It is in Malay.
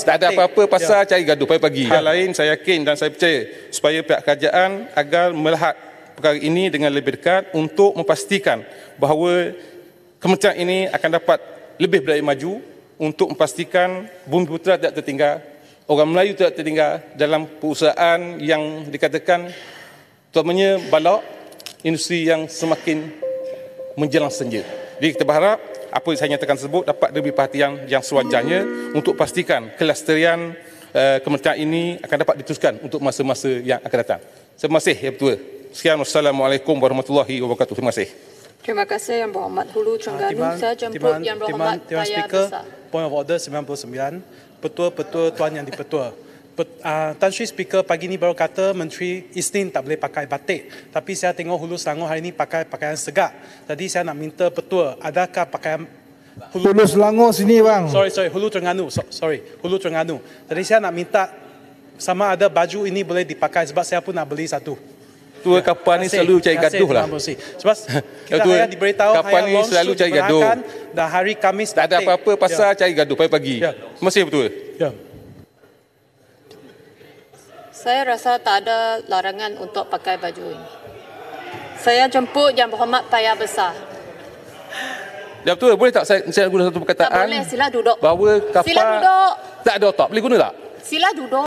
Tak ada apa-apa pasal cari gaduh pagi-pagi. Yang lain saya yakin dan saya percaya supaya pihak kerajaan agar melihat perkara ini dengan lebih dekat untuk memastikan bahawa kementerian ini akan dapat lebih berjaya maju untuk memastikan Bumi Putera tidak tertinggal, orang Melayu tidak tertinggal dalam perusahaan yang dikatakan terutamanya balak, industri yang semakin menjelang senja. Jadi kita berharap apa yang saya nyatakan tersebut dapat lebih perhatian yang sewajarnya untuk pastikan kelestarian kementerian ini akan dapat diteruskan untuk masa-masa yang akan datang. Terima kasih, Ya Ketua. Sekian, wassalamualaikum warahmatullahi wabarakatuh. Terima kasih. Terima kasih Yang Berhormat Hulu Terengganu. Saya jemput Yang Berhormat Paya Besar. Point of order 99. Petua-petua Tuan Yang di-Petua. Tan Sri Speaker pagi ni baru kata Menteri Isnin tak boleh pakai batik. Tapi saya tengok Hulu Selangor hari ini pakai pakaian segak. Tadi saya nak minta petua, adakah pakaian Hulu Selangor sini bang. Sorry, Hulu Terengganu. Hulu Terengganu. Tadi saya nak minta sama ada baju ini boleh dipakai sebab saya pun nak beli satu. Ketua kapal ni selalu cari gaduh lah. Sebab kita hanya diberitahu kapal ni selalu cari gaduh. Dan hari Khamis tak ada apa-apa pasal cari gaduh pagi-pagi. Terima kasih, Betul. Saya rasa tak ada larangan untuk pakai baju ini. Saya jemput Yang Berhormat Paya Besar. Ya Betul, boleh tak saya guna satu perkataan? Tak boleh, sila duduk. Bahawa kapal sila duduk. tak ada otak, boleh guna tak? Sila duduk.